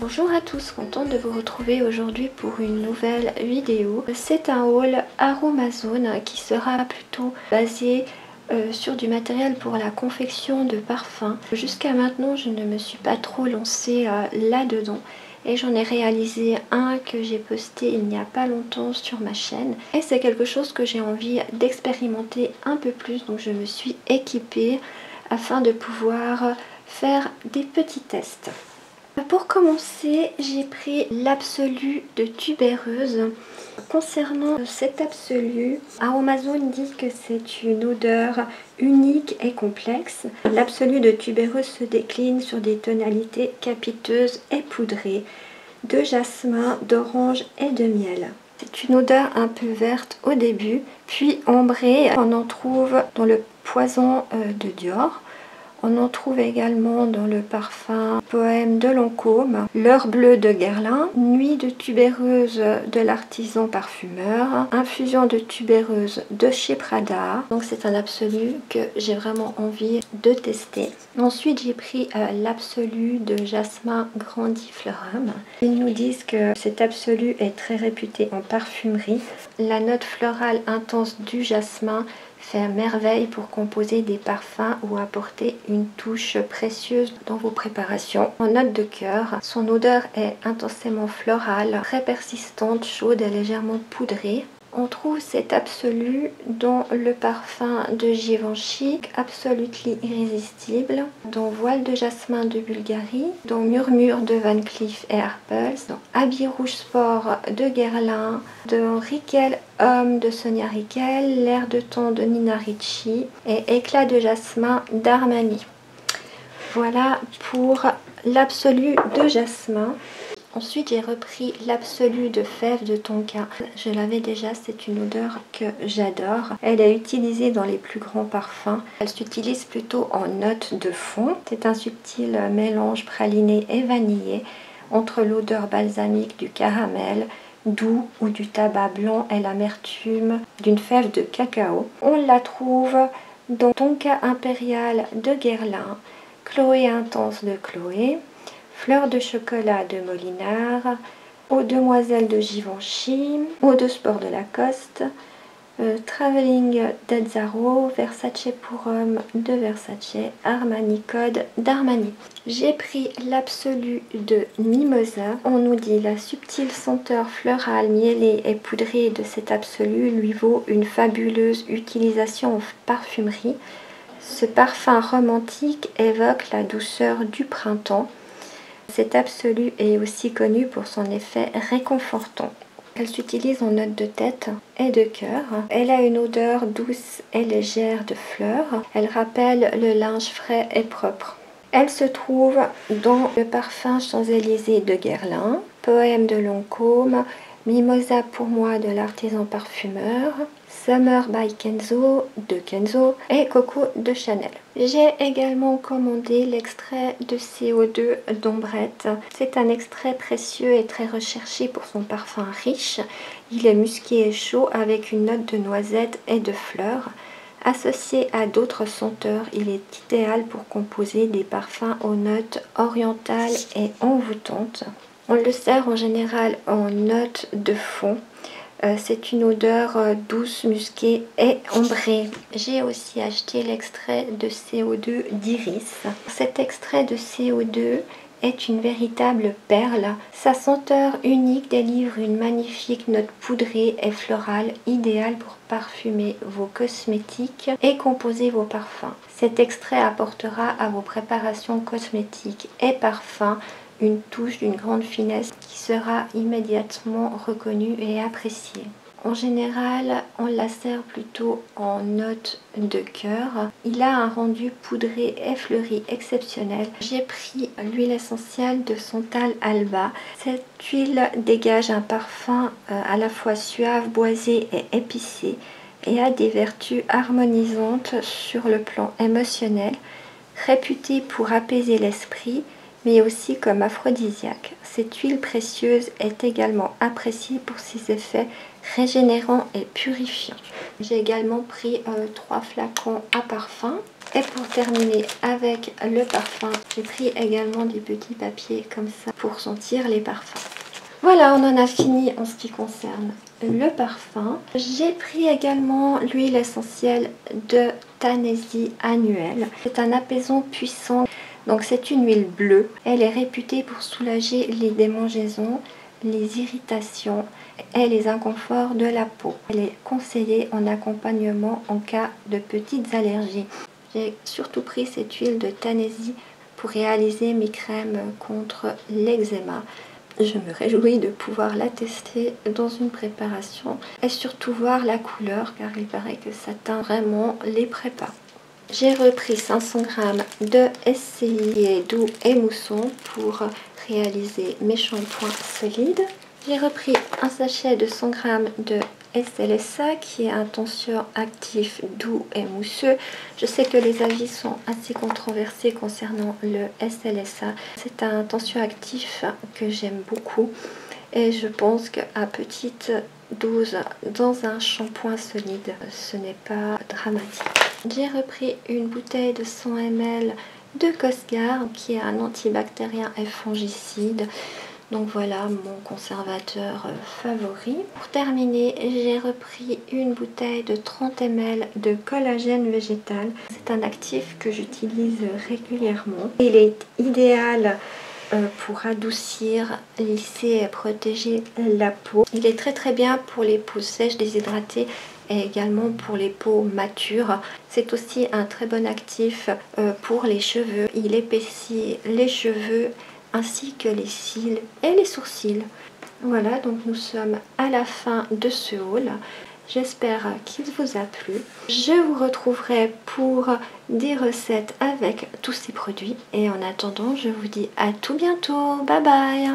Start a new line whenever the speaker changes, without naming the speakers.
Bonjour à tous, contente de vous retrouver aujourd'hui pour une nouvelle vidéo. C'est un haul Aromazone qui sera plutôt basé sur du matériel pour la confection de parfums. Jusqu'à maintenant, je ne me suis pas trop lancée là-dedans. Et j'en ai réalisé un que j'ai posté il n'y a pas longtemps sur ma chaîne. Et c'est quelque chose que j'ai envie d'expérimenter un peu plus. Donc je me suis équipée afin de pouvoir faire des petits tests. Pour commencer, j'ai pris l'Absolu de Tubéreuse. Concernant cet Absolu, Aromazone dit que c'est une odeur unique et complexe. L'Absolu de Tubéreuse se décline sur des tonalités capiteuses et poudrées, de jasmin, d'orange et de miel. C'est une odeur un peu verte au début, puis ambrée. On en trouve dans le Poison de Dior. On en trouve également dans le parfum Poème de Lancôme, L'heure bleue de Guerlain, Nuit de tubéreuse de l'artisan parfumeur, Infusion de tubéreuse de chez Prada. Donc c'est un absolu que j'ai vraiment envie de tester. Ensuite j'ai pris l'absolu de Jasmin Grandiflorum. Ils nous disent que cet absolu est très réputé en parfumerie. La note florale intense du jasmin fait merveille pour composer des parfums ou apporter une touche précieuse dans vos préparations. En note de cœur, son odeur est intensément florale, très persistante, chaude et légèrement poudrée. On trouve cet absolu dans le parfum de Givenchy, Absolutely Irrésistible, dans Voile de Jasmin de Bulgarie, dans Murmure de Van Cleef & Arpels, dans Habit Rouge Sport de Guerlain, dans Rickel Homme de Sonia Rickel, L'air de temps de Nina Ricci et Éclat de Jasmin d'Armani. Voilà pour l'absolu de jasmin. Ensuite, j'ai repris l'absolu de Fève de Tonka. Je l'avais déjà, c'est une odeur que j'adore. Elle est utilisée dans les plus grands parfums. Elle s'utilise plutôt en note de fond. C'est un subtil mélange praliné et vanillé entre l'odeur balsamique du caramel, doux ou du tabac blanc et l'amertume d'une fève de cacao. On la trouve dans Tonka Impérial de Guerlain, Chloé Intense de Chloé, Fleur de chocolat de Molinard, Eau demoiselle de Givenchy, Eau de sport de Lacoste, Traveling d'Azzaro, Versace pour homme de Versace, Armani Code d'Armani. J'ai pris l'absolu de Mimosa. On nous dit la subtile senteur florale, mielée et poudrée de cet absolu lui vaut une fabuleuse utilisation en parfumerie. Ce parfum romantique évoque la douceur du printemps. Cet absolu est aussi connu pour son effet réconfortant. Elle s'utilise en note de tête et de cœur. Elle a une odeur douce et légère de fleurs. Elle rappelle le linge frais et propre. Elle se trouve dans le parfum Champs-Élysées de Guerlain, Poème de Lancôme, Mimosa pour moi de l'artisan parfumeur, Summer by Kenzo de Kenzo et Coco de Chanel. J'ai également commandé l'extrait de CO2 d'Ombrette. C'est un extrait précieux et très recherché pour son parfum riche. Il est musqué et chaud avec une note de noisette et de fleurs. Associé à d'autres senteurs, il est idéal pour composer des parfums aux notes orientales et envoûtantes. On le sert en général en note de fond. C'est une odeur douce, musquée et ambrée. J'ai aussi acheté l'extrait de CO2 d'Iris. Cet extrait de CO2 est une véritable perle. Sa senteur unique délivre une magnifique note poudrée et florale, idéale pour parfumer vos cosmétiques et composer vos parfums. Cet extrait apportera à vos préparations cosmétiques et parfums une touche d'une grande finesse qui sera immédiatement reconnue et appréciée. En général, on la sert plutôt en note de cœur. Il a un rendu poudré et fleuri exceptionnel. J'ai pris l'huile essentielle de Santal Alba. Cette huile dégage un parfum à la fois suave, boisé et épicé et a des vertus harmonisantes sur le plan émotionnel, réputée pour apaiser l'esprit, mais aussi comme aphrodisiaque. Cette huile précieuse est également appréciée pour ses effets régénérants et purifiants. J'ai également pris 3 flacons à parfum. Et pour terminer avec le parfum, j'ai pris également des petits papiers comme ça pour sentir les parfums. Voilà, on en a fini en ce qui concerne le parfum. J'ai pris également l'huile essentielle de Tanesi Annuel. C'est un apaisant puissant. Donc c'est une huile bleue. Elle est réputée pour soulager les démangeaisons, les irritations et les inconforts de la peau. Elle est conseillée en accompagnement en cas de petites allergies. J'ai surtout pris cette huile de Tanesi pour réaliser mes crèmes contre l'eczéma. Je me réjouis de pouvoir la tester dans une préparation et surtout voir la couleur car il paraît que ça teint vraiment les prépas. J'ai repris 500 g de SCI doux et mousson pour réaliser mes shampoings solides. J'ai repris un sachet de 100 g de SLSA qui est un tension actif doux et mousseux. Je sais que les avis sont assez controversés concernant le SLSA. C'est un tension actif que j'aime beaucoup et je pense qu'à petite dose dans un shampoing solide, ce n'est pas dramatique. J'ai repris une bouteille de 100 ml de Cosgar qui est un antibactérien et fongicide. Donc voilà mon conservateur favori. Pour terminer, j'ai repris une bouteille de 30 ml de collagène végétal. C'est un actif que j'utilise régulièrement. Il est idéal pour adoucir, lisser et protéger la peau. Il est très bien pour les peaux sèches, déshydratées et également pour les peaux matures. C'est aussi un très bon actif pour les cheveux. Il épaissit les cheveux ainsi que les cils et les sourcils. Voilà, donc nous sommes à la fin de ce haul. J'espère qu'il vous a plu. Je vous retrouverai pour des recettes avec tous ces produits. Et en attendant, je vous dis à tout bientôt. Bye bye!